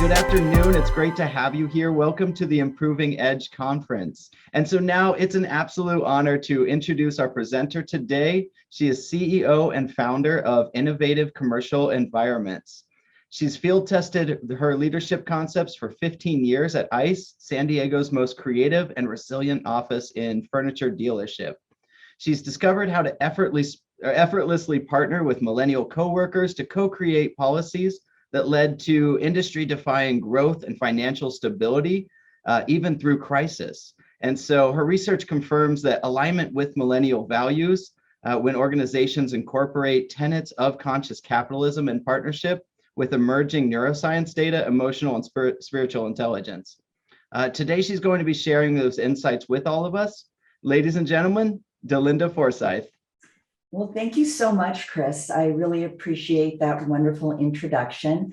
Good afternoon. It's great to have you here. Welcome to the Improving Edge conference. And so now it's an absolute honor to introduce our presenter today. She is CEO and founder of Innovative Commercial Environments. She's field tested her leadership concepts for 15 years at ICE, San Diego's most creative and resilient office in furniture dealership. She's discovered how to effortlessly partner with Millennial coworkers to co-create policies that led to industry-defying growth and financial stability, even through crisis. And so her research confirms that alignment with Millennial values, when organizations incorporate tenets of conscious capitalism in partnership with emerging neuroscience data, emotional and spiritual intelligence. Today, she's going to be sharing those insights with all of us. Ladies and gentlemen, DeLinda Forsythe. Well, thank you so much, Chris. I really appreciate that wonderful introduction.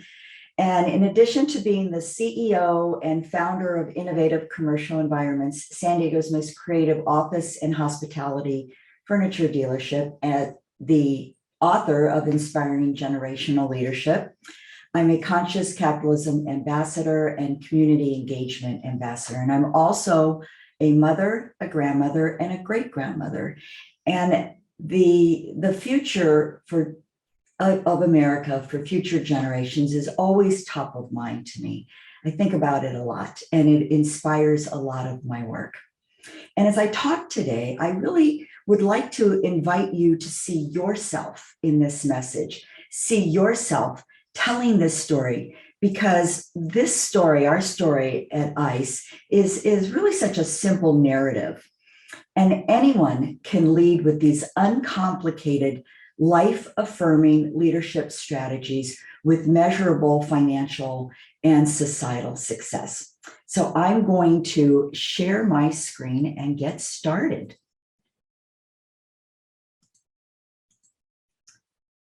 And in addition to being the CEO and founder of Innovative Commercial Environments, San Diego's most creative office and hospitality furniture dealership, and the author of Inspiring Generational Leadership, I'm a Conscious Capitalism ambassador and community engagement ambassador. And I'm also a mother, a grandmother, and a great-grandmother. And the future of America for future generations is always top of mind to me. I think about it a lot, and it inspires a lot of my work. And as I talk today, I really would like to invite you to see yourself in this message, see yourself telling this story, because this story, our story at ICE, is really such a simple narrative. And anyone can lead with these uncomplicated, life-affirming leadership strategies with measurable financial and societal success. So I'm going to share my screen and get started.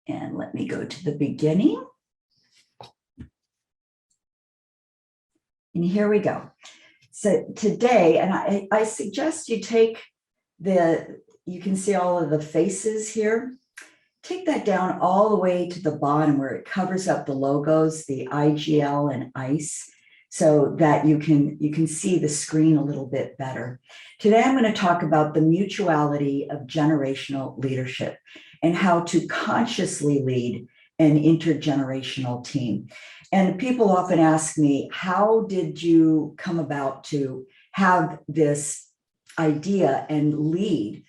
And let me go to the beginning. And here we go. So today, and I suggest you take you can see all of the faces here. Take that down all the way to the bottom where it covers up the logos, the IGL and ICE, so that you can see the screen a little bit better. Today, I'm going to talk about the mutuality of generational leadership and how to consciously lead an intergenerational team. And people often ask me, how did you come about to have this idea and lead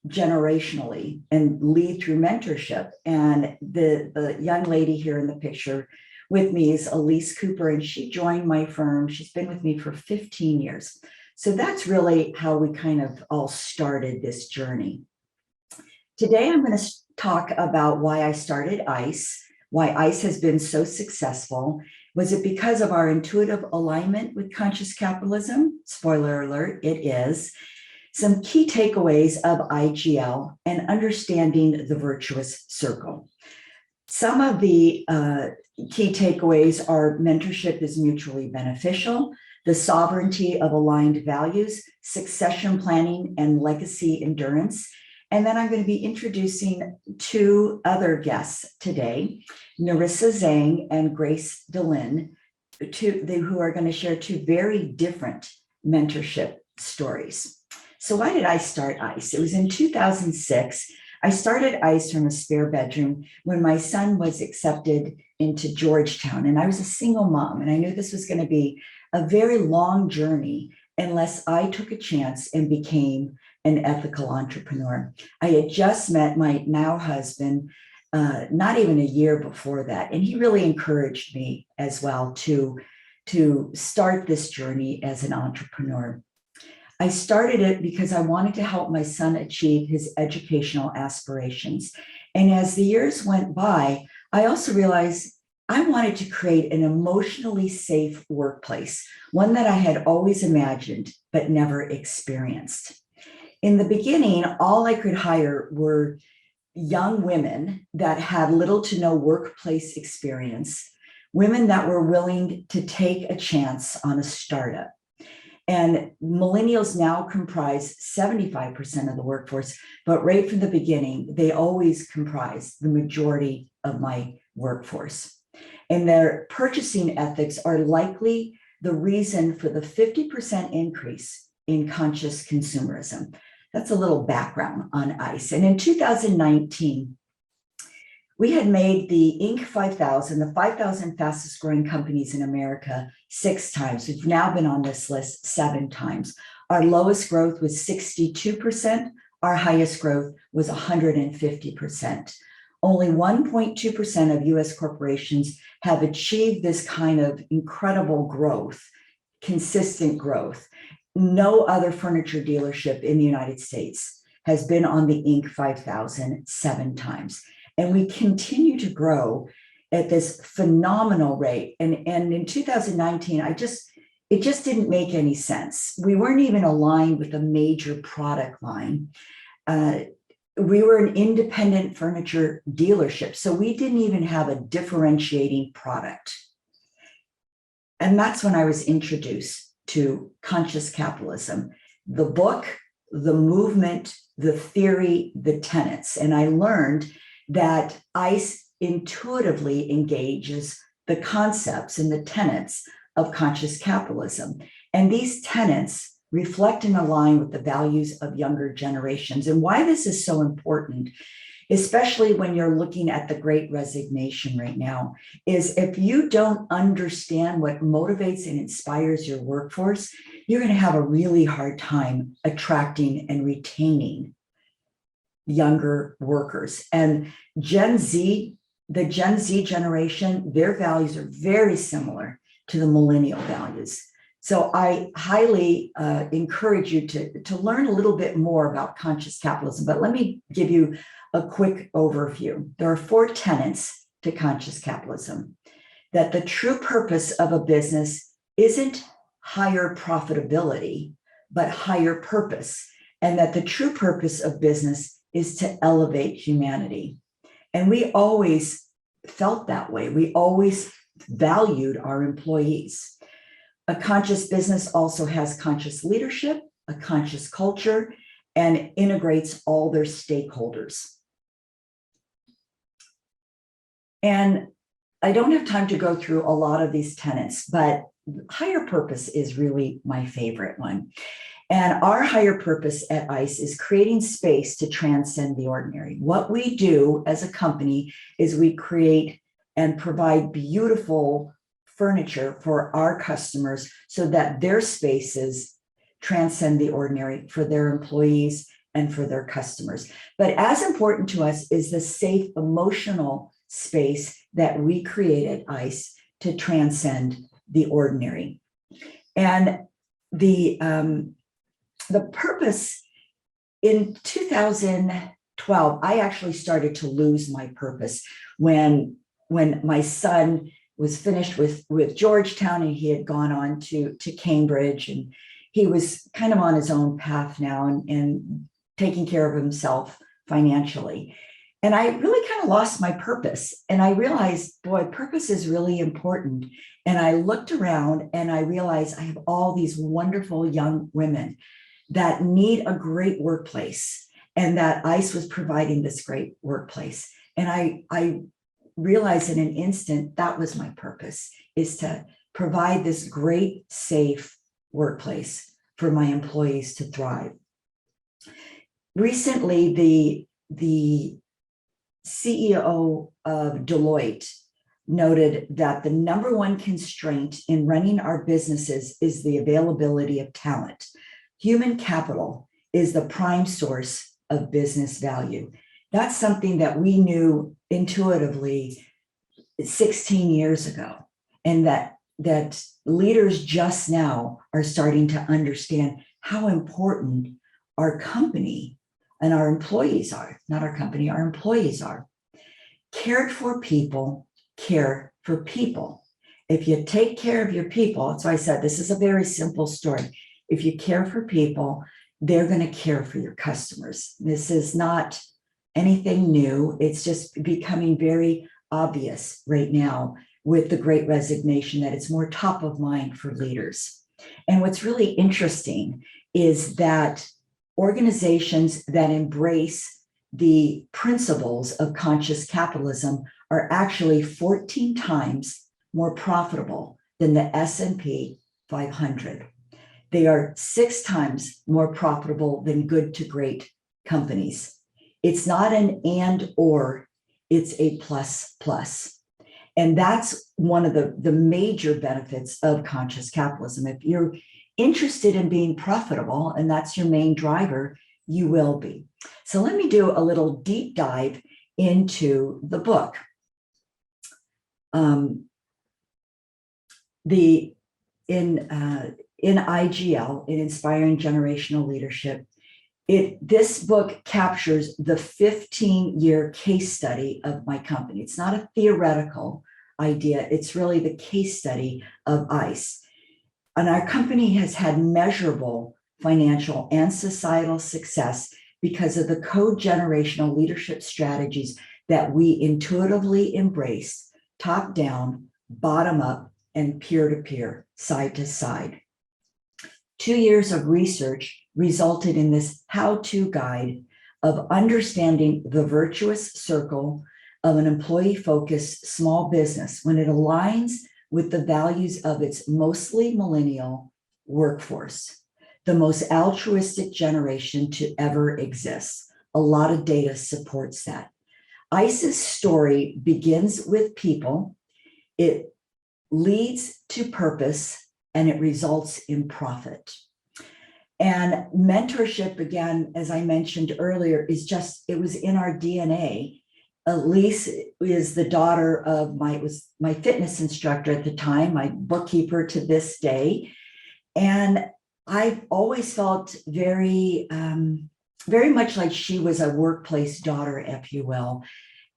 generationally and lead through mentorship? And the young lady here in the picture with me is Elise Cooper, and she joined my firm. She's been with me for 15 years. So that's really how we kind of all started this journey. Today, I'm going to talk about why I started ICE, why ICE has been so successful. Was it because of our intuitive alignment with conscious capitalism? Spoiler alert, it is. Some key takeaways of IGL and understanding the virtuous circle. Some of the key takeaways are mentorship is mutually beneficial, the sovereignty of aligned values, succession planning, and legacy endurance. And then I'm going to be introducing two other guests today, Narissa Zhang and Grace DeLinda, who are going to share two very different mentorship stories. So why did I start ICE? It was in 2006. I started ICE from a spare bedroom when my son was accepted into Georgetown, and I was a single mom, and I knew this was going to be a very long journey unless I took a chance and became an ethical entrepreneur. I had just met my now husband, not even a year before that, and he really encouraged me as well to start this journey as an entrepreneur. I started it because I wanted to help my son achieve his educational aspirations. And as the years went by, I also realized I wanted to create an emotionally safe workplace, one that I had always imagined but never experienced. In the beginning, all I could hire were young women that had little to no workplace experience, women that were willing to take a chance on a startup. And millennials now comprise 75% of the workforce, but right from the beginning, they always comprise the majority of my workforce. and their purchasing ethics are likely the reason for the 50% increase in conscious consumerism. That's a little background on ICE. And in 2019, we had made the Inc. 5000, the 5,000 fastest growing companies in America, 6 times. We've now been on this list 7 times. Our lowest growth was 62%. Our highest growth was 150%. Only 1.2% of US corporations have achieved this kind of incredible growth, consistent growth. No other furniture dealership in the United States has been on the Inc. 5000 7 times. And we continue to grow at this phenomenal rate. And in 2019, it just didn't make any sense. We weren't even aligned with a major product line. We were an independent furniture dealership, so we didn't even have a differentiating product. And that's when I was introduced to Conscious Capitalism, the book, the movement, the theory, the tenets. And I learned that ICE intuitively engages the concepts and the tenets of conscious capitalism. And these tenets reflect and align with the values of younger generations. And why this is so important, especially when you're looking at the Great Resignation right now, is if you don't understand what motivates and inspires your workforce, you're going to have a really hard time attracting and retaining younger workers. And Gen Z, the Gen Z generation, their values are very similar to the Millennial values. So I highly encourage you to learn a little bit more about conscious capitalism, but let me give you a quick overview. There are 4 tenets to conscious capitalism: that the true purpose of a business isn't higher profitability, but higher purpose, and that the true purpose of business is to elevate humanity. And we always felt that way. We always valued our employees. A conscious business also has conscious leadership, a conscious culture, and integrates all their stakeholders. And I don't have time to go through a lot of these tenets, but higher purpose is really my favorite one. And our higher purpose at ICE is creating space to transcend the ordinary. What we do as a company is we create and provide beautiful furniture for our customers so that their spaces transcend the ordinary for their employees and for their customers. But as important to us is the safe emotional space that we create at ICE to transcend the ordinary. And the purpose, in 2012, I actually started to lose my purpose when my son was finished with Georgetown and he had gone on to Cambridge, and he was kind of on his own path now and taking care of himself financially. And I really kind of lost my purpose. And I realized, boy, purpose is really important. And I looked around and I realized I have all these wonderful young women that need a great workplace, and that ICE was providing this great workplace. And I realized in an instant that was my purpose, is to provide this great, safe workplace for my employees to thrive. Recently, the CEO of Deloitte noted that the #1 constraint in running our businesses is the availability of talent. Human capital is the prime source of business value. That's something that we knew intuitively 16 years ago, and that leaders just now are starting to understand how important our company and our employees are. Not our company, our employees are. Cared for people care for people. If you take care of your people, that's why I said this is a very simple story. If you care for people, they're going to care for your customers. This is not anything new. It's just becoming very obvious right now with the Great Resignation that it's more top of mind for leaders. And what's really interesting is that organizations that embrace the principles of conscious capitalism are actually 14 times more profitable than the S&P 500. They are 6 times more profitable than good to great companies. It's not an and or, it's a plus plus. And that's one of the major benefits of conscious capitalism. If you're interested in being profitable and that's your main driver, you will be. So let me do a little deep dive into the book. In IGL, in Inspiring Generational Leadership, this book captures the 15-year case study of my company. It's not a theoretical idea. It's really the case study of ICE. And our company has had measurable financial and societal success because of the co-generational leadership strategies that we intuitively embrace, top down, bottom up, and peer-to-peer, side to side. 2 years of research resulted in this how-to guide of understanding the virtuous circle of an employee-focused small business when it aligns with the values of its mostly millennial workforce, the most altruistic generation to ever exist. A lot of data supports that. ICE's story begins with people, it leads to purpose, and it results in profit. And mentorship, again, as I mentioned earlier, it was in our DNA. Elise is the daughter of was my fitness instructor at the time, my bookkeeper to this day. And I've always felt very much like she was a workplace daughter, if you will.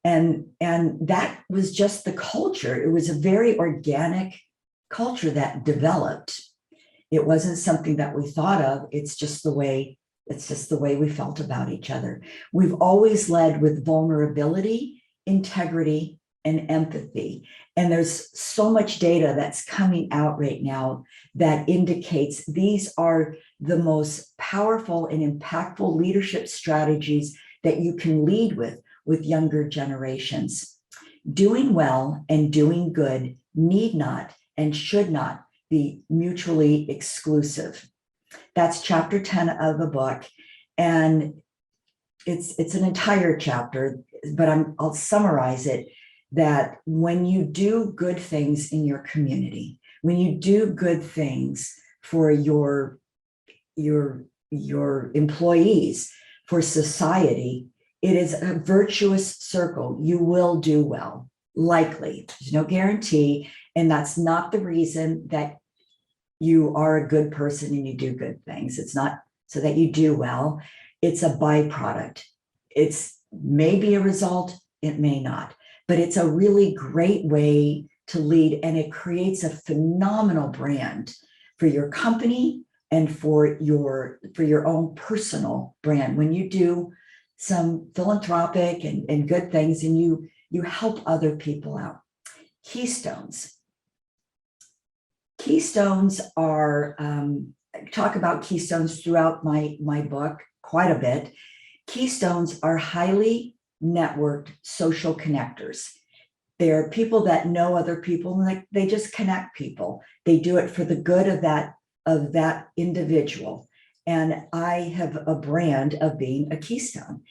And that was just the culture. It was a very organic culture that developed. It wasn't something that we thought of. It's just the way we felt about each other. We've always led with vulnerability, integrity, and empathy. And there's so much data that's coming out right now that indicates these are the most powerful and impactful leadership strategies that you can lead with younger generations. Doing well and doing good need not and should not be mutually exclusive. That's chapter 10 of the book. And it's an entire chapter, but I'll summarize it, that when you do good things in your community, when you do good things for your employees, for society, it is a virtuous circle. You will do well, likely. There's no guarantee. And that's not the reason that you are a good person and you do good things. It's not so that you do well. It's a byproduct. It's maybe a result, it may not, but it's a really great way to lead, and it creates a phenomenal brand for your company and for your own personal brand. When you do some philanthropic and good things and you help other people out. Keystones are, I talk about keystones throughout my book quite a bit. Keystones are highly networked social connectors. They're people that know other people, and they just connect people. They do it for the good of that individual. And I have a brand of being a keystone.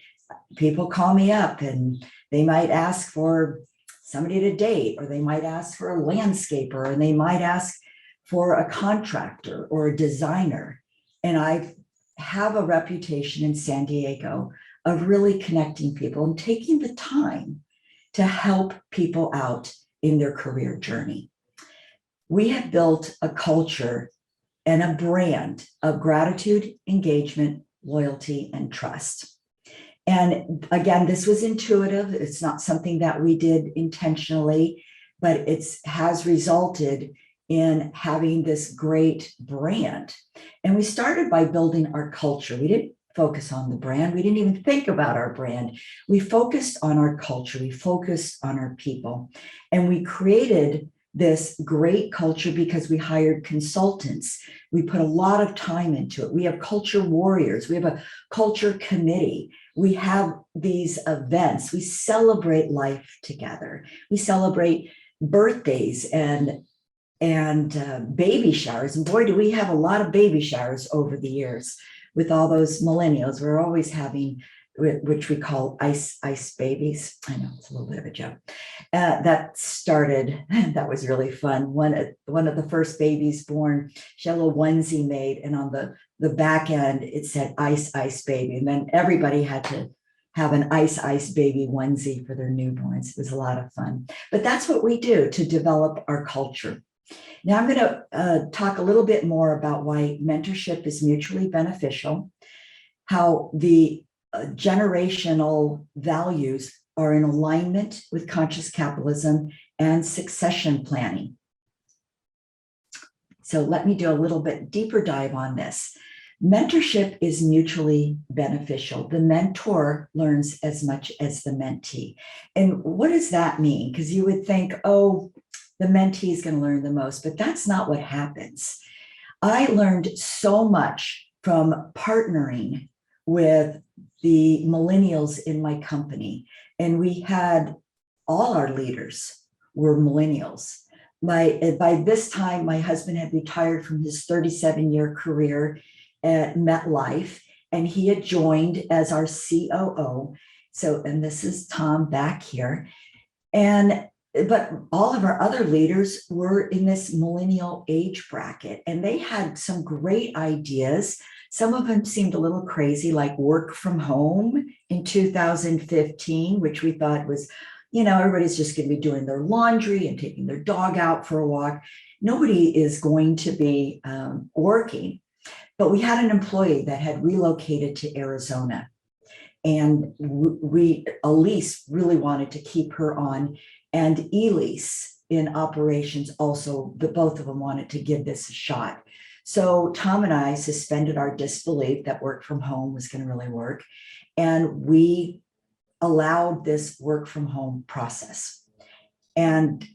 People call me up and they might ask for somebody to date, or they might ask for a landscaper, and they might ask for a contractor or a designer. And I have a reputation in San Diego of really connecting people and taking the time to help people out in their career journey. We have built a culture and a brand of gratitude, engagement, loyalty, and trust. And again, this was intuitive. It's not something that we did intentionally, but it has resulted in having this great brand. And we started by building our culture. We didn't focus on the brand. We didn't even think about our brand. We focused on our culture. We focused on our people. And we created this great culture because we hired consultants. We put a lot of time into it. We have culture warriors. We have a culture committee. We have these events. We celebrate life together. We celebrate birthdays and baby showers. And boy, do we have a lot of baby showers over the years with all those millennials. We're always having, which we call ice babies. I know it's a little bit of a joke. That started, that was really fun. One of the first babies born, she had a little onesie made, and on the back end, it said ice baby. And then everybody had to have an ice baby onesie for their newborns. It was a lot of fun. But that's what we do to develop our culture. Now I'm going to talk a little bit more about why mentorship is mutually beneficial, how the generational values are in alignment with conscious capitalism and succession planning. So let me do a little bit deeper dive on this. Mentorship is mutually beneficial. The mentor learns as much as the mentee. And what does that mean? Because you would think, oh, the mentee is going to learn the most, but that's not what happens. I learned so much from partnering with the millennials in my company. And we had all our leaders were millennials. By this time, my husband had retired from his 37-year career at MetLife, and he had joined as our COO. So, and this is Tom back here. But all of our other leaders were in this millennial age bracket, and they had some great ideas. Some of them seemed a little crazy, like work from home in 2015, which we thought was, everybody's just going to be doing their laundry and taking their dog out for a walk. Nobody is going to be working. But we had an employee that had relocated to Arizona, and Elise really wanted to keep her on, and Elise in operations also, both of them wanted to give this a shot. So Tom and I suspended our disbelief that work from home was going to really work, and we allowed this work from home process. And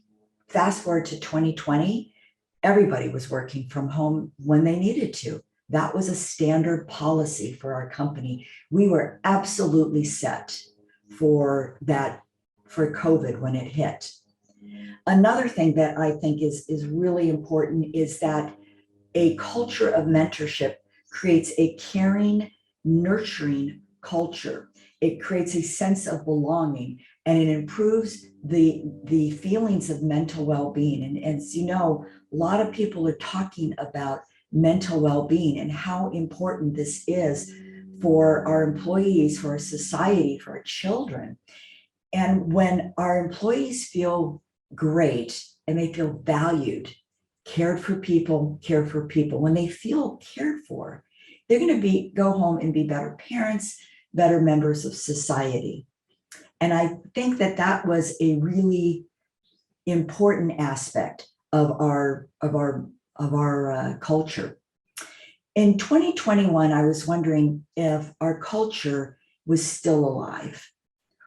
fast forward to 2020, everybody was working from home when they needed to. That was a standard policy for our company. We were absolutely set for that, for COVID when it hit. Another thing that I think is really important is that a culture of mentorship creates a caring, nurturing culture. It creates a sense of belonging, and it improves the feelings of mental well-being. And as you know, a lot of people are talking about mental well-being and how important this is for our employees, for our society, for our children. And when our employees feel great and they feel valued, cared for people, when they feel cared for, they're going to go home and be better parents, better members of society. And I think that was a really important aspect of our culture. In 2021, I was wondering if our culture was still alive.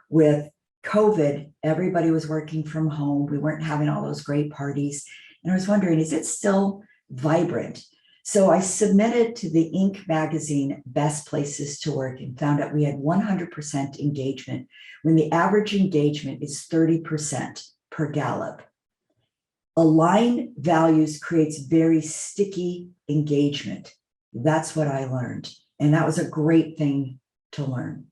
With COVID, everybody was working from home. We weren't having all those great parties. And I was wondering, is it still vibrant? So I submitted to the Inc. magazine Best Places to Work and found out we had 100% engagement, when the average engagement is 30% per Gallup. Aligned values creates very sticky engagement. That's what I learned. And that was a great thing to learn.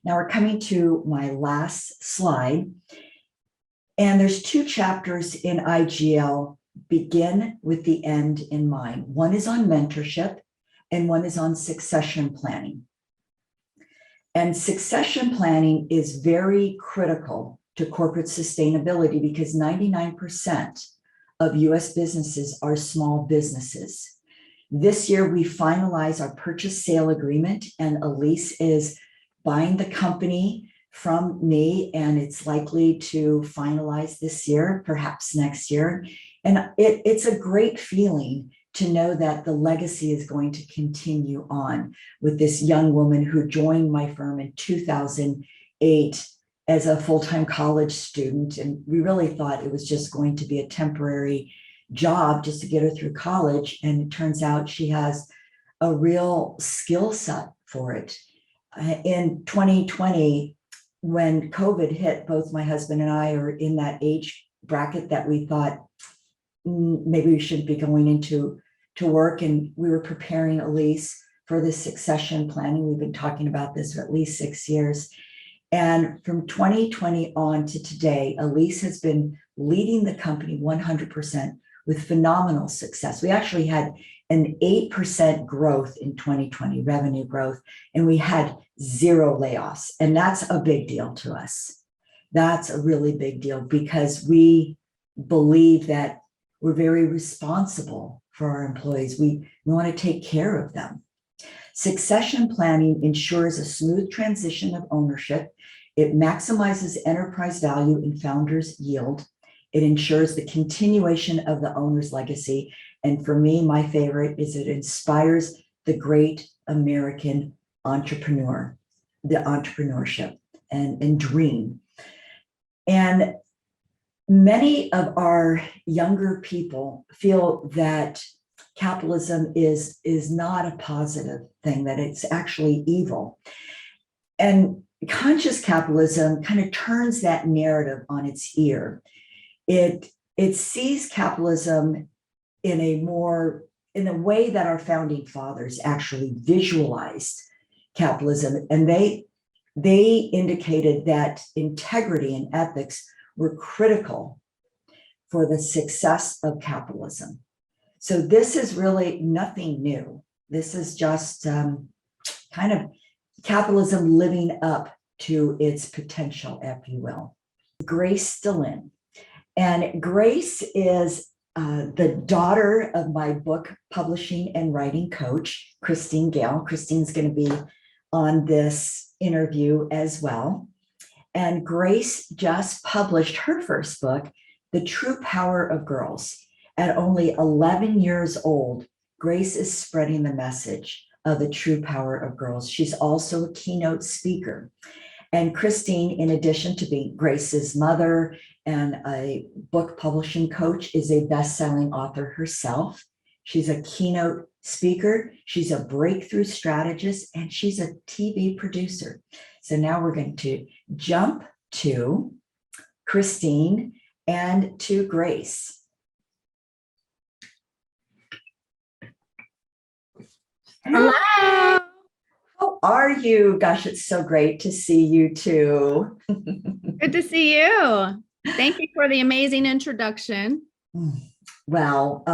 Now we're coming to my last slide. And there's 2 chapters in IGL, begin with the end in mind. One is on mentorship and one is on succession planning. And succession planning is very critical to corporate sustainability because 99% of US businesses are small businesses. This year, we finalize our purchase sale agreement, and Elise is buying the company from me, and it's likely to finalize this year, perhaps next year. And it's a great feeling to know that the legacy is going to continue on with this young woman who joined my firm in 2008 as a full-time college student. And we really thought it was just going to be a temporary job just to get her through college. And it turns out she has a real skill set for it. in 2020, when COVID hit, both my husband and I are in that age bracket that we thought maybe we shouldn't be going into work, and we were preparing Elise for the succession planning. We've been talking about this for at least 6 years. And from 2020 on to today, Elise has been leading the company 100% with phenomenal success. We actually had an 8% growth in 2020, revenue growth, and we had 0 layoffs. And that's a big deal to us. That's a really big deal because we believe that we're very responsible for our employees. We want to take care of them. Succession planning ensures a smooth transition of ownership. It maximizes enterprise value and founders' yield. It ensures the continuation of the owner's legacy. And for me, my favorite is it inspires the great American entrepreneur, the entrepreneurship and dream. And many of our younger people feel that capitalism is not a positive thing, that it's actually evil. And conscious capitalism kind of turns that narrative on its ear. It sees capitalism in a way that our founding fathers actually visualized capitalism. And they indicated that integrity and ethics were critical for the success of capitalism. So this is really nothing new. This is just kind of capitalism living up to its potential, if you will. Grace DeLinda. And Grace is the daughter of my book publishing and writing coach, Christine Gale. Christine's going to be on this interview as well. And Grace just published her first book, The True Power of Girls. At only 11 years old, Grace is spreading the message of the true power of girls. She's also a keynote speaker. And Christine, in addition to being Grace's mother and a book publishing coach, is a best-selling author herself. She's a keynote speaker. She's a breakthrough strategist, and she's a TV producer. So now we're going to jump to Christine and to Grace. Hello. How are you? Gosh, it's so great to see you too. Good to see you. Thank you for the amazing introduction. Well,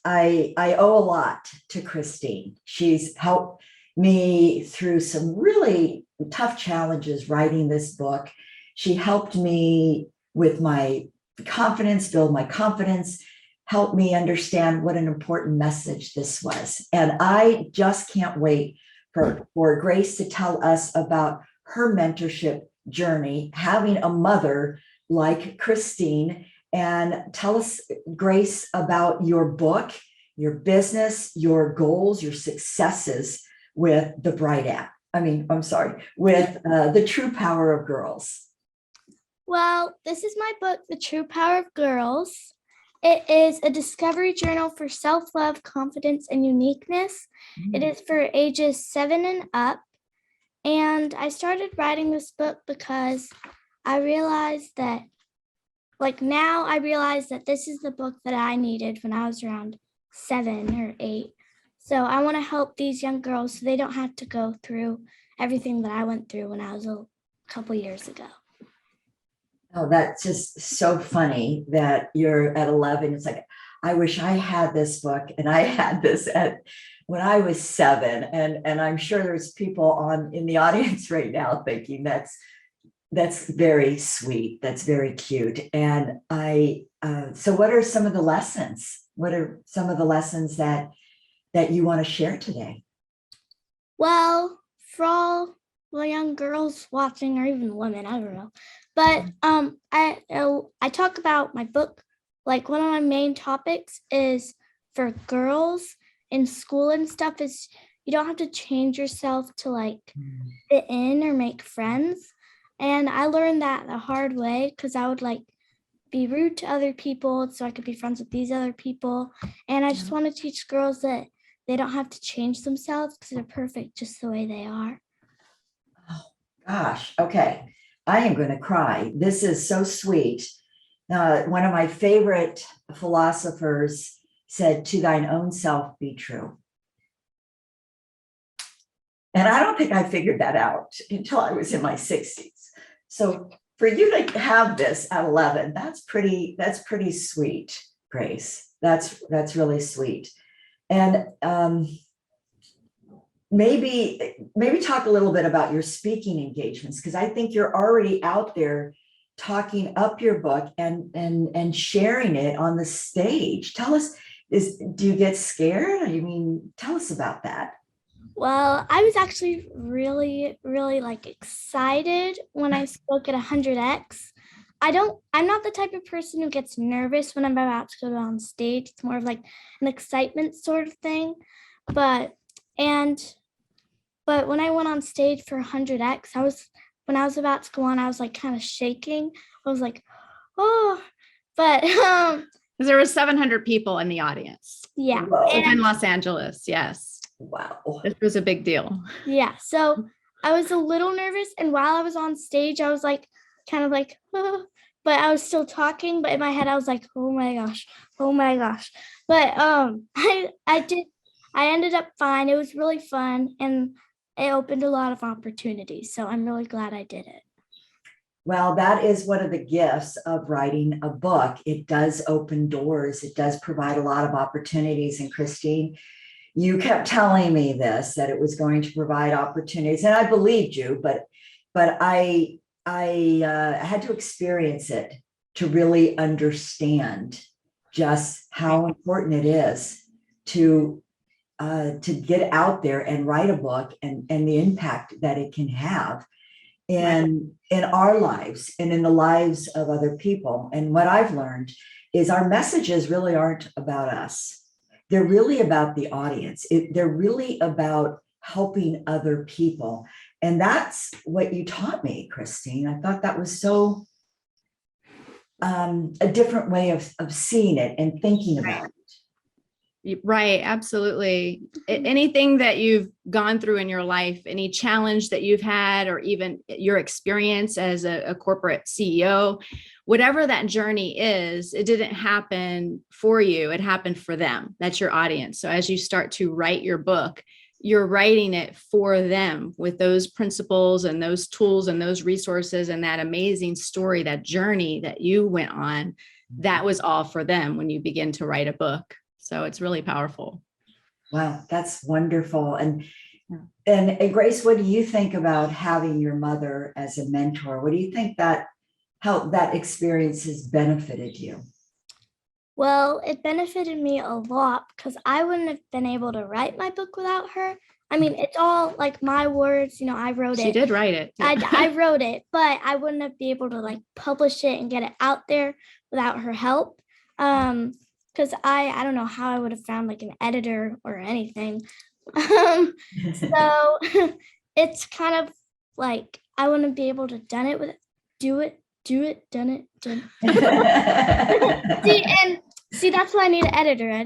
I owe a lot to Christine. She's helped me through some really tough challenges writing this book. She helped me with my confidence, build my confidence, helped me understand what an important message this was. And I just can't wait for Grace to tell us about her mentorship journey, having a mother like Christine. And tell us, Grace, about your book, your business, your goals, your successes with the with The True Power of Girls. Well, this is my book, The True Power of Girls. It is a discovery journal for self-love, confidence, and uniqueness. It is for ages 7 and up. And I started writing this book because I realized that, this is the book that I needed when I was around 7 or 8. So I want to help these young girls so they don't have to go through everything that I went through when I was a couple years ago. Oh, that's just so funny that you're at 11. It's like, I wish I had this book and I had this when I was 7. And I'm sure there's people in the audience right now thinking that's very sweet. That's very cute. And so what are some of the lessons? What are some of the lessons that you want to share today? Well, for all the young girls watching, or even women, I don't know. But I talk about my book, like one of my main topics is for girls in school and stuff is you don't have to change yourself to fit in or make friends. And I learned that the hard way because I would be rude to other people so I could be friends with these other people. And I just want to teach girls that they don't have to change themselves because they're perfect just the way they are. Gosh, okay. I am going to cry. This is so sweet. One of my favorite philosophers said, "To thine own self be true." And I don't think I figured that out until I was in my 60s. So for you to have this at 11, that's pretty sweet, Grace. That's really sweet. And maybe talk a little bit about your speaking engagements, because I think you're already out there talking up your book and sharing it on the stage. Tell us, do you get scared? I mean, tell us about that. Well, I was actually really, really like excited when I spoke at 100X. I'm not the type of person who gets nervous when I'm about to go on stage. It's more of like an excitement sort of thing. But when I went on stage for 100X, when I was about to go on, I was like kind of shaking. I was like, oh, but Because there was 700 people in the audience. yeah. In Los Angeles, yes. Wow. This was a big deal. Yeah. So I was a little nervous. And while I was on stage, I was like, kind of like, oh, but I was still talking. But in my head, I was like, oh my gosh. But I ended up fine. It was really fun. And it opened a lot of opportunities. So I'm really glad I did it. Well, that is one of the gifts of writing a book. It does open doors. It does provide a lot of opportunities. And Christine, you kept telling me this, that it was going to provide opportunities, and I believed you, but I had to experience it to really understand just how important it is to get out there and write a book and the impact that it can have in our lives and in the lives of other people. And what I've learned is our messages really aren't about us. They're really about the audience. They're really about helping other people. And that's what you taught me, Christine. I thought that was so a different way of seeing it and thinking about it. Right, absolutely. Anything that you've gone through in your life, any challenge that you've had, or even your experience as a corporate CEO, whatever that journey is, it didn't happen for you. It happened for them. That's your audience. So as you start to write your book, you're writing it for them with those principles and those tools and those resources and that amazing story, that journey that you went on. That was all for them when you begin to write a book. So it's really powerful. Wow, that's wonderful. And Grace, what do you think about having your mother as a mentor? What do you think how that experience has benefited you? Well, it benefited me a lot because I wouldn't have been able to write my book without her. I mean, it's all like my words, I wrote it. She did write it. I wrote it, but I wouldn't have been able to like publish it and get it out there without her help. Because I don't know how I would have found like an editor or anything. So it's kind of like I wouldn't be able to done it done it. See, that's why I need an editor.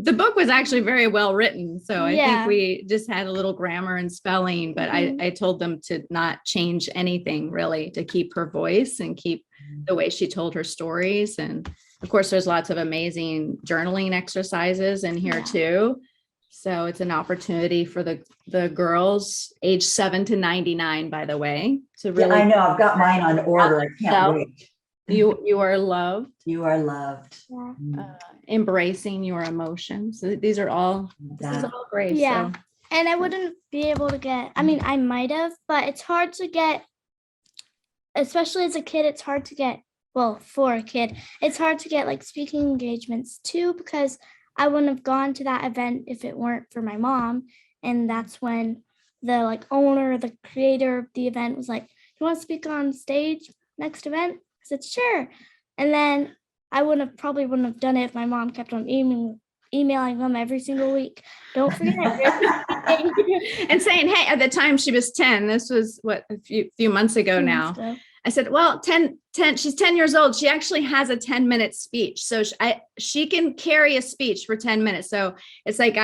The book was actually very well written. So I think we just had a little grammar and spelling, but I told them to not change anything really, to keep her voice and keep the way she told her stories. And of course, there's lots of amazing journaling exercises in here too. So it's an opportunity for the girls age 7 to 99, by the way. To really, I know, I've got mine on order. I can't wait. You are loved. You are loved. Embracing your emotions. These are all, this is all great. Yeah. So. And I wouldn't be able to get, I mean, I might have, but it's hard to get, especially as a kid, it's hard to get, well, for a kid, it's hard to get like speaking engagements too, because I wouldn't have gone to that event if it weren't for my mom. And that's when the like owner, the creator of the event was like, you want to speak on stage next event? I said, sure. And then I probably wouldn't have done it if my mom kept on emailing them every single week. Don't forget. And saying, hey, at the time she was 10, this was what, a few months ago now. I said, well, 10, she's 10 years old. She actually has a 10-minute speech. So she can carry a speech for 10 minutes. So it's like,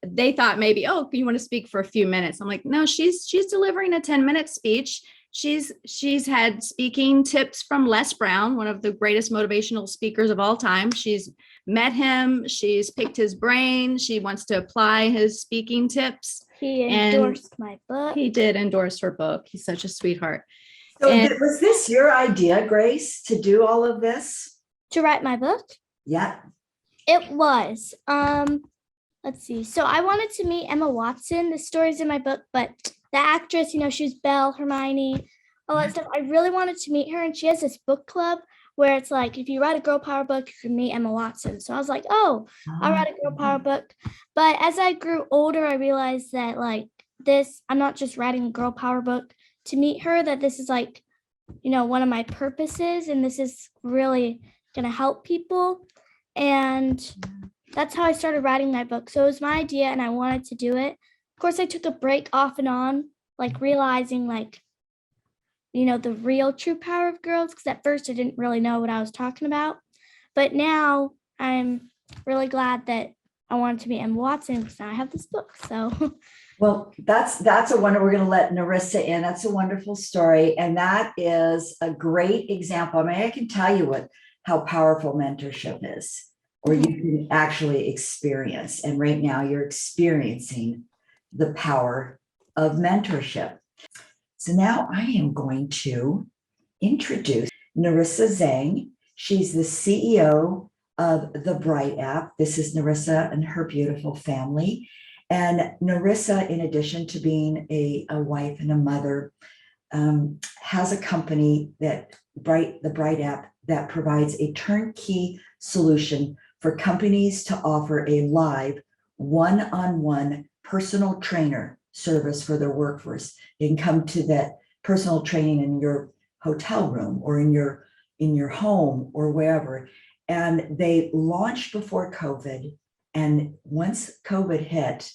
they thought maybe, oh, you want to speak for a few minutes. I'm like, no, she's delivering a 10-minute speech. She's had speaking tips from Les Brown, one of the greatest motivational speakers of all time. She's met him. She's picked his brain. She wants to apply his speaking tips. He endorsed my book. He did endorse her book. He's such a sweetheart. So And- was this your idea, Grace, to do all of this? To write my book? Yeah. It was. Let's see. So I wanted to meet Emma Watson. The story's in my book, but the actress, she was Belle, Hermione, all that stuff. I really wanted to meet her, and she has this book club where it's like, if you write a girl power book, you can meet Emma Watson. So I was like, oh, I'll write a girl power book. But as I grew older, I realized that I'm not just writing a girl power book to meet her, that this is one of my purposes, and this is really going to help people. And that's how I started writing my book. So it was my idea and I wanted to do it. Of course, I took a break off and on, realizing the real true power of girls, because at first I didn't really know what I was talking about. But now I'm really glad that I wanted to meet Emma Watson, because now I have this book. So Well, that's a wonder. We're going to let Narissa in. That's a wonderful story. And that is a great example. I mean, I can tell you how powerful mentorship is, where you can actually experience. And right now you're experiencing the power of mentorship. So now I am going to introduce Narissa Zhang. She's the CEO of the Bright app. This is Narissa and her beautiful family. And Narissa, in addition to being a wife and a mother, has a company the Bright app, that provides a turnkey solution for companies to offer a live one-on-one personal trainer service for their workforce. They can come to that personal training in your hotel room or in your home or wherever. And they launched before COVID. And once COVID hit,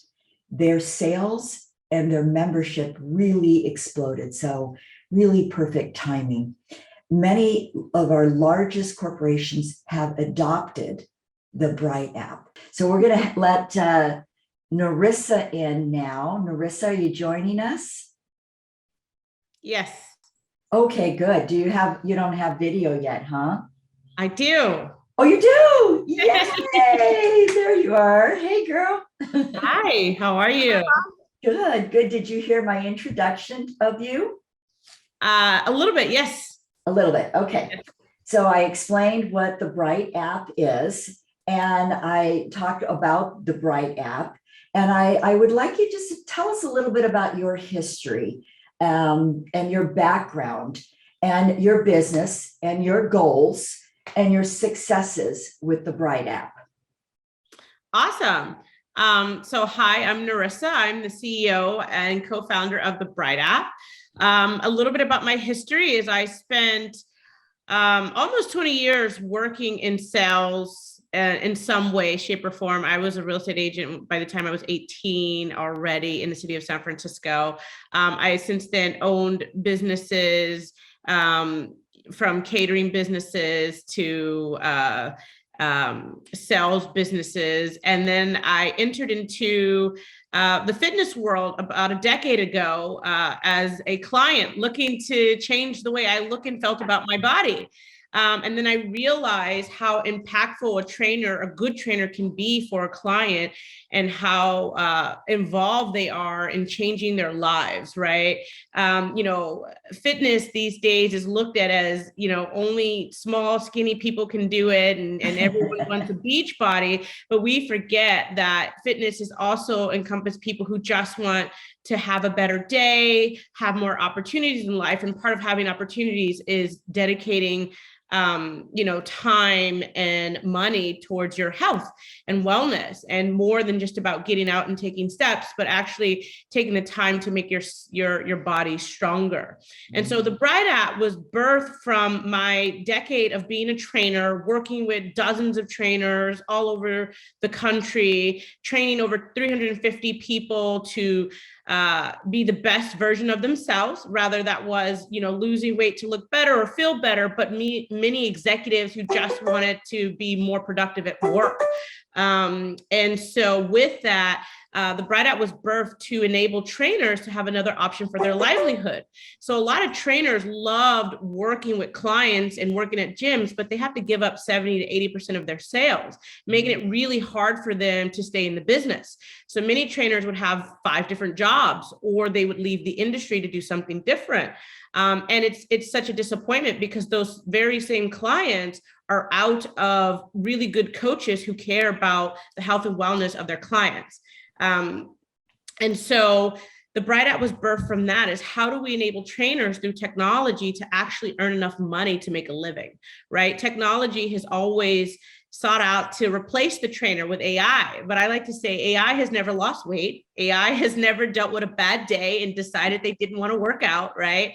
their sales and their membership really exploded. So really perfect timing. Many of our largest corporations have adopted the Bright app. So we're going to let Narissa in now. Narissa, are you joining us? Yes, Okay, good. You don't have video yet, huh? I do. Oh, you do? Yay! There you are. Hey, girl. Hi, how are you? Good. Did you hear my introduction of you? A little bit, yes. A little bit. Okay. So I explained what the Bright app is, and I talked about the Bright app. And I would like you just to tell us a little bit about your history and your background and your business and your goals and your successes with the Bright app. Awesome. So hi, I'm Narissa. I'm the CEO and co-founder of the Bright app. A little bit about my history is I spent almost 20 years working in sales in some way, shape, or form. I was a real estate agent by the time I was 18 already in the city of San Francisco. I since then owned businesses, from catering businesses to sales businesses. And then I entered into the fitness world about a decade ago as a client looking to change the way I look and felt about my body. And then I realized how impactful a good trainer can be for a client, and how involved they are in changing their lives, right? Fitness these days is looked at as, only small, skinny people can do it, and everyone wants a beach body. But we forget that fitness is also encompass people who just want to have a better day, have more opportunities in life. And part of having opportunities is dedicating time and money towards your health and wellness, and more than just about getting out and taking steps, but actually taking the time to make your body stronger. And so the Bright app was birthed from my decade of being a trainer, working with dozens of trainers all over the country, training over 350 people to be the best version of themselves. Rather, that was, losing weight to look better or feel better, but many executives who just wanted to be more productive at work. And so with that, the Bright App was birthed to enable trainers to have another option for their livelihood. So a lot of trainers loved working with clients and working at gyms, but they have to give up 70 to 80% of their sales, making it really hard for them to stay in the business. So many trainers would have 5 different jobs, or they would leave the industry to do something different. And it's such a disappointment because those very same clients are out of really good coaches who care about the health and wellness of their clients. And so the Bright App was birthed from that, is how do we enable trainers through technology to actually earn enough money to make a living, right? Technology has always sought out to replace the trainer with AI, but I like to say AI has never lost weight. AI has never dealt with a bad day and decided they didn't want to work out, right?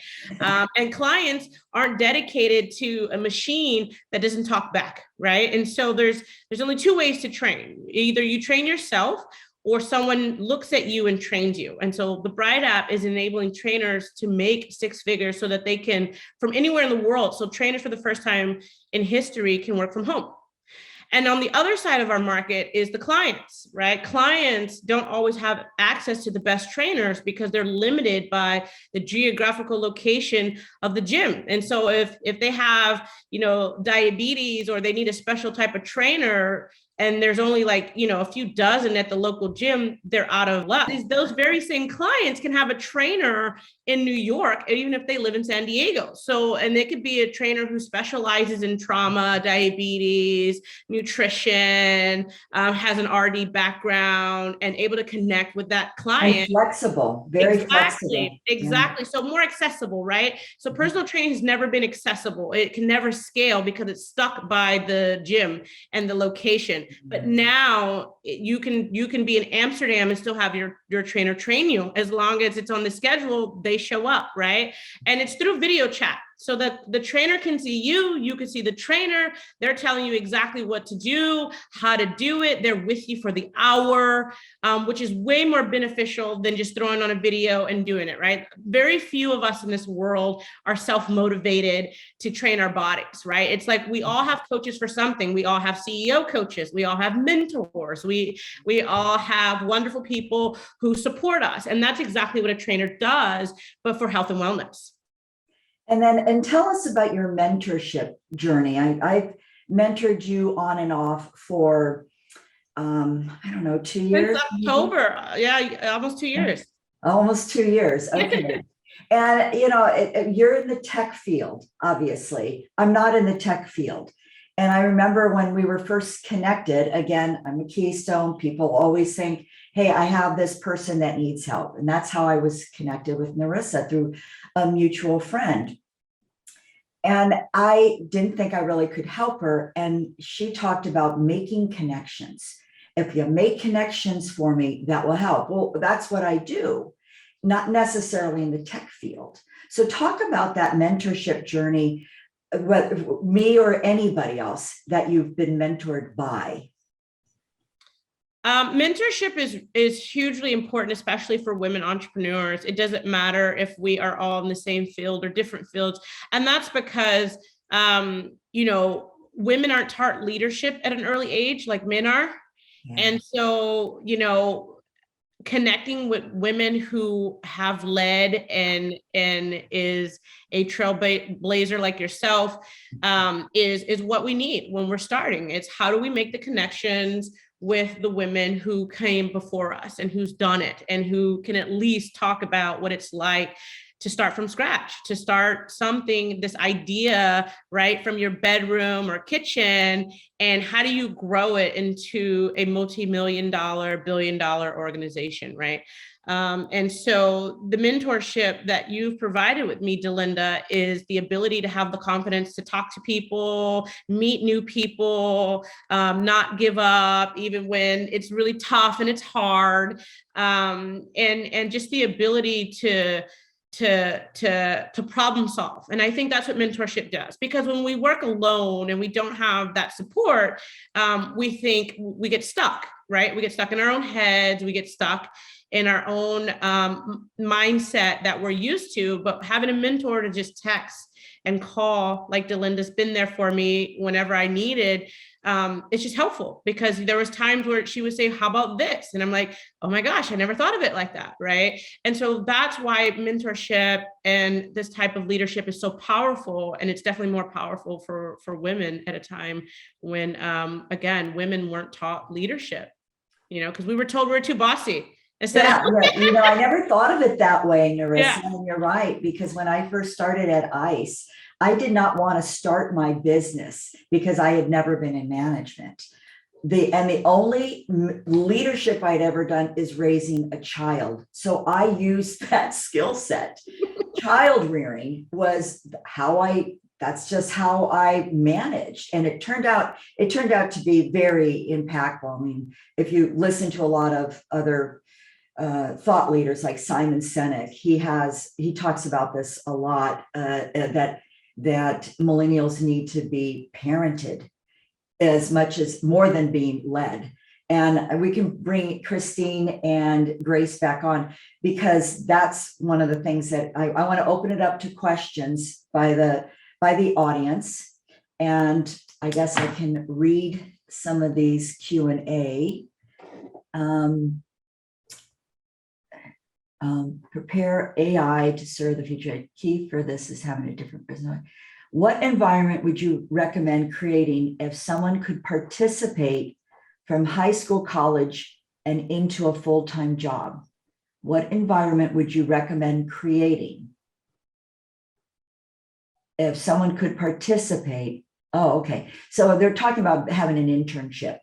And clients aren't dedicated to a machine that doesn't talk back, right? And so there's only 2 ways to train. Either you train yourself, or someone looks at you and trains you. And so the Bright App is enabling trainers to make 6 figures so that they can, from anywhere in the world, so trainers for the first time in history can work from home. And on the other side of our market is the clients, right? Clients don't always have access to the best trainers because they're limited by the geographical location of the gym. And so if they have, diabetes, or they need a special type of trainer, and there's only a few dozen at the local gym, they're out of luck. Those very same clients can have a trainer in New York, even if they live in San Diego. So, and they could be a trainer who specializes in trauma, diabetes, nutrition, has an RD background, and able to connect with that client. And flexible, very flexible. Exactly. So more accessible, right? So personal training has never been accessible. It can never scale because it's stuck by the gym and the location. But now you can be in Amsterdam and still have your trainer train you, as long as it's on the schedule, they show up, right? And it's through video chat. So that the trainer can see you can see the trainer. They're telling you exactly what to do, how to do it. They're with you for the hour, which is way more beneficial than just throwing on a video and doing it, right? Very few of us in this world are self-motivated to train our bodies, right? It's like we all have coaches for something. We all have CEO coaches. We all have mentors. We all have wonderful people who support us. And that's exactly what a trainer does, but for health and wellness. And tell us about your mentorship journey. I've mentored you on and off for, 2 years. Since October. Yeah, almost 2 years. Almost 2 years. Okay. And, you're in the tech field, obviously. I'm not in the tech field. And I remember when we were first connected, again, I'm a Keystone. People always think, hey, I have this person that needs help. And that's how I was connected with Narissa, through a mutual friend. And I didn't think I really could help her. And she talked about making connections. If you make connections for me, that will help. Well, that's what I do, not necessarily in the tech field. So talk about that mentorship journey, whether me or anybody else that you've been mentored by. Mentorship is hugely important, especially for women entrepreneurs. It doesn't matter if we are all in the same field or different fields. And that's because, women aren't taught leadership at an early age like men are. Yeah. And so, connecting with women who have led and is a trailblazer like yourself is what we need when we're starting. It's how do we make the connections with the women who came before us and who's done it and who can at least talk about what it's like to start from scratch, to start something, this idea, right, from your bedroom or kitchen, and how do you grow it into a multi-million-dollar, billion-dollar organization, right? And so the mentorship that you've provided with me, DeLinda, is the ability to have the confidence to talk to people, meet new people, not give up, even when it's really tough and it's hard, and just the ability to problem solve. And I think that's what mentorship does, because when we work alone and we don't have that support, we think we get stuck, right? We get stuck in our own heads. We get stuck in our own mindset that we're used to, but having a mentor to just text and call, like DeLinda's been there for me whenever I needed, it's just helpful, because there was times where she would say, how about this? And I'm like, oh my gosh, I never thought of it like that, right? And so that's why mentorship and this type of leadership is so powerful. And it's definitely more powerful for women at a time when, again, women weren't taught leadership, because we were told we were too bossy. Yeah, I never thought of it that way, Narissa. Yeah. And you're right, because when I first started at ICE, I did not want to start my business because I had never been in management. The only leadership I'd ever done is raising a child. So I used that skill set. Child rearing was that's just how I managed. And it turned out to be very impactful. I mean, if you listen to a lot of other thought leaders like Simon Sinek, he talks about this a lot, that millennials need to be parented as much as more than being led. And we can bring Christine and Grace back on, because that's one of the things that I want to open it up to questions by the audience. And I guess I can read some of these Q&A. Prepare AI to serve the future. Key for this is having a different business. What environment would you recommend creating if someone could participate from high school, college, and into a full-time job? What environment would you recommend creating if someone could participate? Oh, okay. So they're talking about having an internship.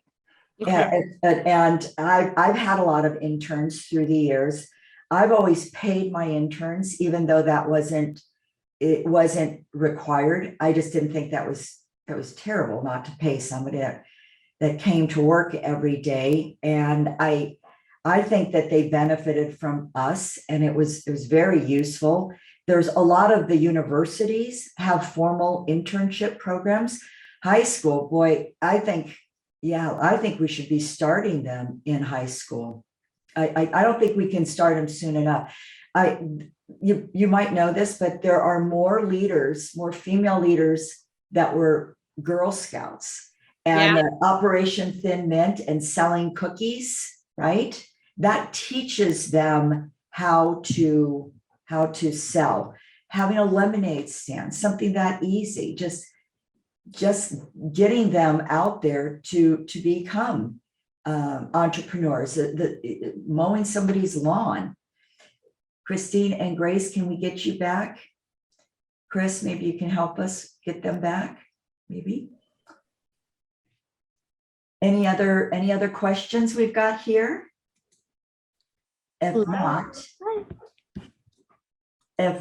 Okay. And I've had a lot of interns through the years. I've always paid my interns, even though it wasn't required. I just didn't think that was terrible not to pay somebody that came to work every day. And I think that they benefited from us, and it was very useful. There's a lot of the universities have formal internship programs. High school, boy, I think we should be starting them in high school. I don't think we can start them soon enough. You might know this, but there are more female leaders that were Girl Scouts, and Operation Thin Mint and selling cookies, right? That teaches them how to sell. Having a lemonade stand, something that easy, just getting them out there to become entrepreneurs, mowing somebody's lawn. Christine and Grace, can we get you back? Chris, maybe you can help us get them back, maybe. Any other questions we've got here? If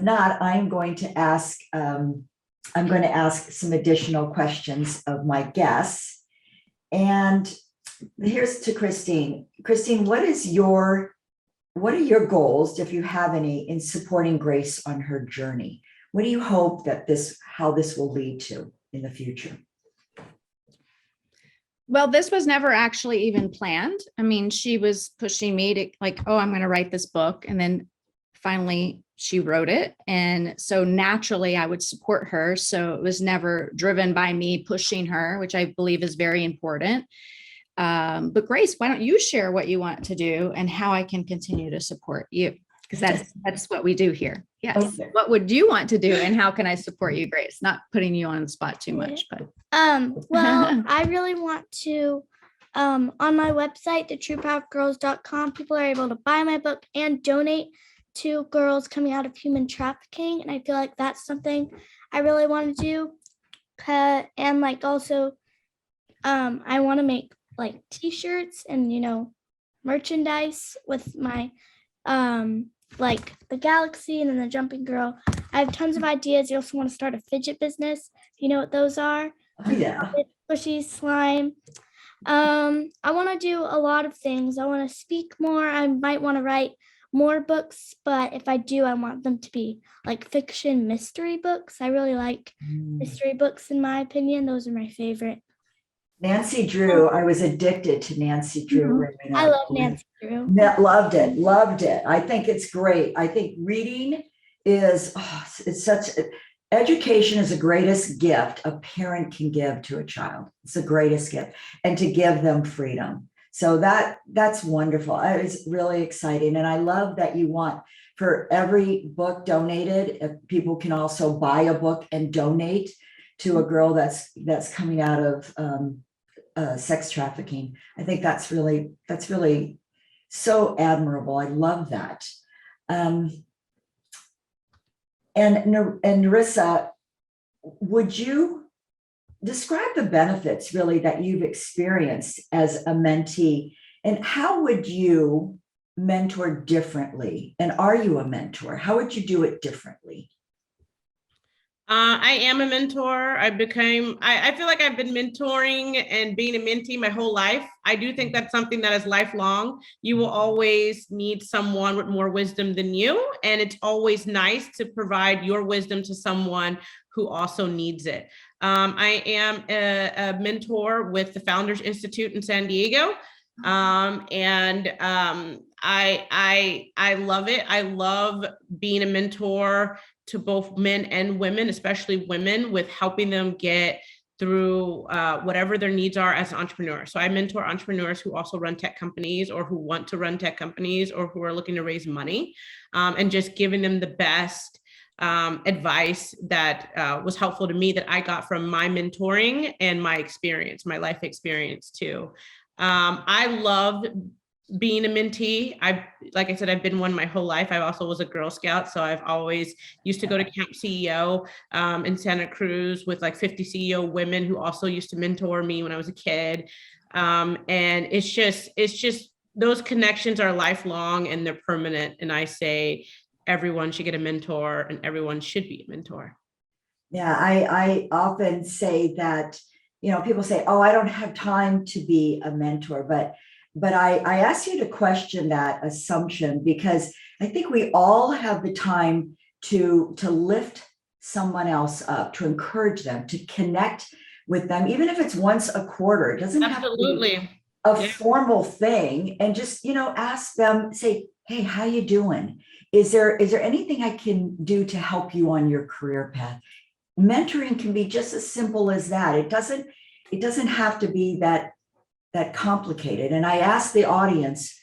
not, I'm going to ask some additional questions of my guests. And here's to Christine. Christine, what are your goals, if you have any, in supporting Grace on her journey? What do you hope that how this will lead to in the future? Well, this was never actually even planned. I mean, she was pushing me to I'm going to write this book. And then finally she wrote it. And so naturally I would support her. So it was never driven by me pushing her, which I believe is very important. But Grace, why don't you share what you want to do and how I can continue to support you? Because that's what we do here. Yes. Okay. What would you want to do and how can I support you, Grace? Not putting you on the spot too much, but. Well, I really want to, on my website, thetruepowerofgirls.com, people are able to buy my book and donate to girls coming out of human trafficking. And I feel like that's something I really want to do. And also, I want to make t-shirts and, merchandise with my, the galaxy and then the jumping girl. I have tons of ideas. I also want to start a fidget business. You know what those are? Oh, yeah. Squishy slime. I want to do a lot of things. I want to speak more. I might want to write more books, but if I do, I want them to be fiction mystery books. I really like mystery books, in my opinion. Those are my favorite. Nancy Drew, I was addicted to Nancy Drew Mhm. growing I up. love Nancy Drew. Loved it, loved it. I think it's great. I think reading is, it's such, education is the greatest gift a parent can give to a child. It's the greatest gift, and to give them freedom. So that's wonderful. It's really exciting. And I love that you want, for every book donated, if people can also buy a book and donate to a girl that's coming out of sex trafficking. I think that's really so admirable. I love that. And Nerissa, would you describe the benefits really that you've experienced as a mentee, and how would you mentor differently? And are you a mentor? How would you do it differently? I am a mentor. I feel like I've been mentoring and being a mentee my whole life. I do think that's something that is lifelong. You will always need someone with more wisdom than you. And it's always nice to provide your wisdom to someone who also needs it. I am a mentor with the Founders Institute in San Diego. I love it. I love being a mentor to both men and women, especially women, with helping them get through whatever their needs are as an entrepreneur. So I mentor entrepreneurs who also run tech companies, or who want to run tech companies, or who are looking to raise money, and just giving them the best advice that was helpful to me, that I got from my mentoring and my experience, my life experience too. I love being a mentee. Like I said, I've been one my whole life. I also was a Girl Scout. So I've always used to go to Camp CEO in Santa Cruz with like 50 CEO women who also used to mentor me when I was a kid. And it's just, those connections are lifelong and they're permanent. And I say, everyone should get a mentor, and everyone should be a mentor. Yeah, I often say that, people say, oh, I don't have time to be a mentor, but I ask you to question that assumption, because I think we all have the time to lift someone else up, to encourage them, to connect with them, even if it's once a quarter. It doesn't have to be a formal thing, and just, ask them, say, hey, how you doing? Is there anything I can do to help you on your career path? Mentoring can be just as simple as that. It doesn't have to be that complicated. And I ask the audience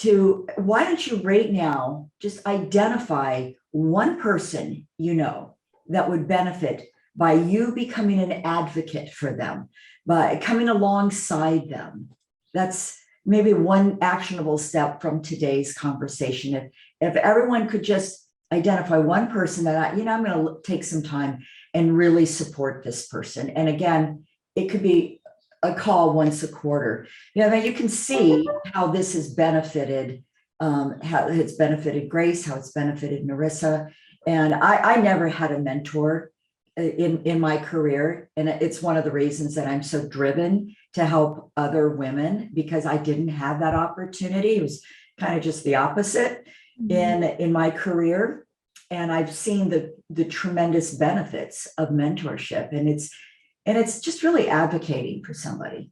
why don't you right now just identify one person that would benefit by you becoming an advocate for them, by coming alongside them. That's maybe one actionable step from today's conversation. If everyone could just identify one person that I'm going to take some time and really support this person. And again, it could be a call once a quarter. You can see how this has benefited, how it's benefited Grace, how it's benefited Nerissa. And I never had a mentor in my career. And it's one of the reasons that I'm so driven to help other women, because I didn't have that opportunity. It was kind of just the opposite in my career. And I've seen the tremendous benefits of mentorship. And it's just really advocating for somebody.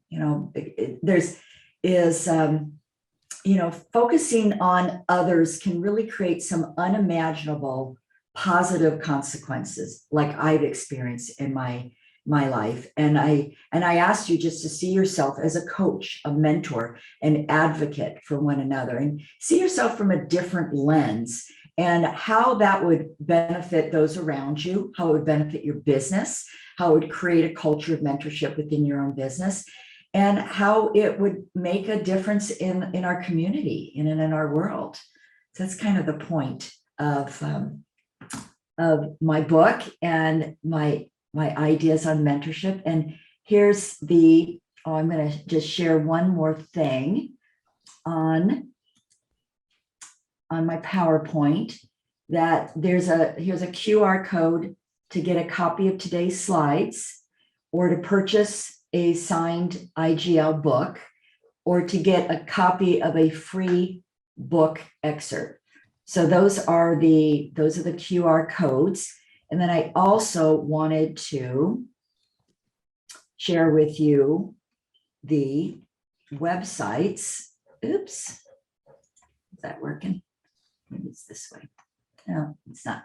Focusing on others can really create some unimaginable positive consequences, like I've experienced in my life. And I asked you just to see yourself as a coach, a mentor, an advocate for one another, and see yourself from a different lens, and how that would benefit those around you, how it would benefit your business, how it would create a culture of mentorship within your own business, and how it would make a difference in our community and in our world. So that's kind of the point of my book and my ideas on mentorship. And here's I'm going to just share one more thing on my PowerPoint, that here's a QR code to get a copy of today's slides, or to purchase a signed IGL book, or to get a copy of a free book excerpt. So those are the QR codes. And then I also wanted to share with you the websites. Oops, is that working? Maybe it's this way. No, it's not.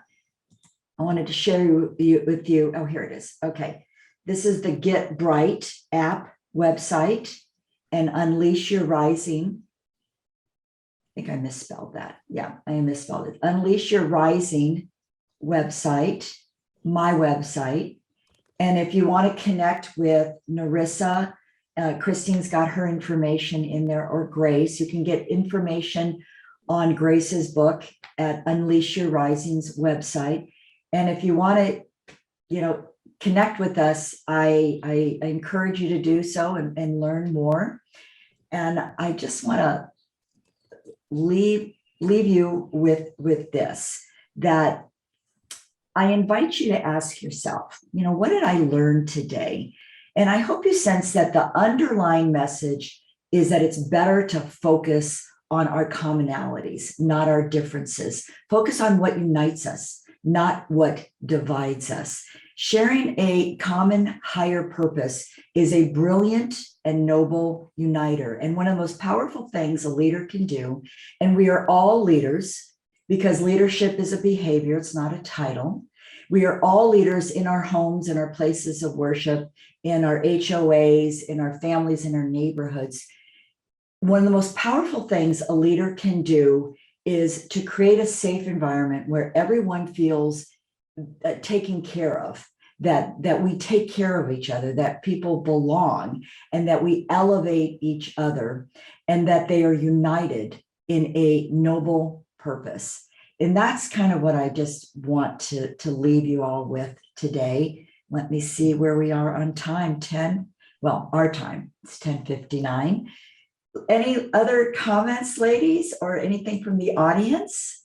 I wanted to share with you. Oh, here it is. Okay. This is the Get Bright app website and Unleash Your Rising. I think I misspelled that. Yeah, I misspelled it. Unleash Your Rising website, my website. And if you want to connect with Narissa, Christine's got her information in there, or Grace. You can get information on Grace's book at Unleash Your Rising's website. And if you want to, connect with us, I encourage you to do so and learn more. And I just want to leave you with this, that I invite you to ask yourself, what did I learn today? And I hope you sense that the underlying message is that it's better to focus on our commonalities, not our differences. Focus on what unites us, not what divides us. Sharing a common higher purpose is a brilliant and noble uniter. And one of the most powerful things a leader can do, and we are all leaders because leadership is a behavior, it's not a title. We are all leaders in our homes, in our places of worship, in our HOAs, in our families, in our neighborhoods. One of the most powerful things a leader can do is to create a safe environment where everyone feels taken care of, that we take care of each other, that people belong, and that we elevate each other, and that they are united in a noble purpose. And that's kind of what I just want to leave you all with today. Let me see where we are on time. Our time, it's 10:59. Any other comments, ladies, or anything from the audience?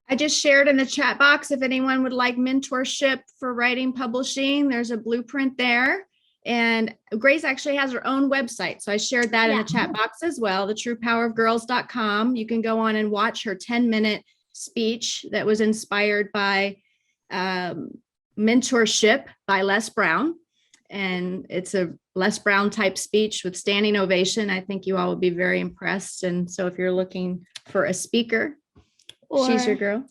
I just shared in the chat box, if anyone would like mentorship for writing, publishing, there's a blueprint there. And Grace actually has her own website. So I shared that in the chat box as well, thetruepowerofgirls.com. You can go on and watch her 10-minute speech that was inspired by mentorship by Les Brown. And it's a Les Brown type speech with standing ovation. I think you all would be very impressed. And so if you're looking for a speaker, she's your girl.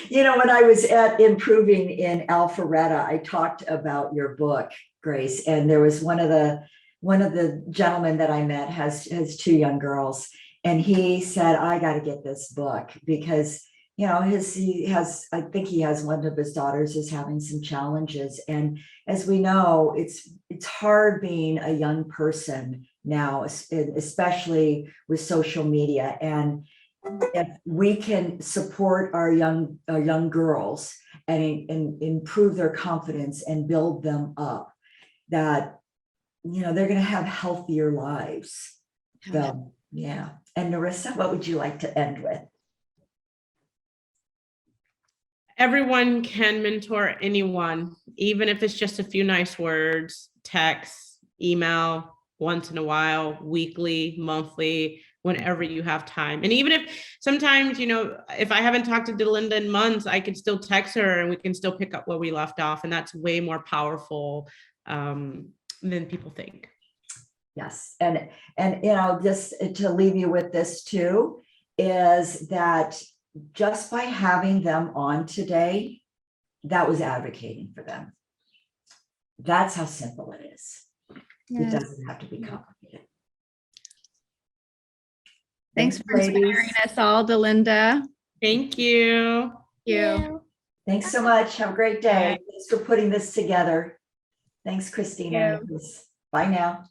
When I was at Improving in Alpharetta, I talked about your book, Grace, and there was one of the gentlemen that I met has two young girls, and he said, I got to get this book because I think he has one of his daughters is having some challenges, and as we know, it's hard being a young person now, especially with social media. And if we can support our young girls and improve their confidence and build them up, that they're going to have healthier lives. So yeah. And Narissa, what would you like to end with? Everyone can mentor anyone, even if it's just a few nice words, text, email, once in a while, weekly, monthly, whenever you have time. And even if sometimes, if I haven't talked to DeLinda in months, I can still text her and we can still pick up where we left off. And that's way more powerful than people think. Yes. And just to leave you with this too, is that just by having them on today, that was advocating for them. That's how simple it is. It doesn't have to be complicated. Thanks for inspiring us all, DeLinda. Thank you. Thanks so much. Have a great day. Thanks for putting this together. Thanks, Christina. Bye now.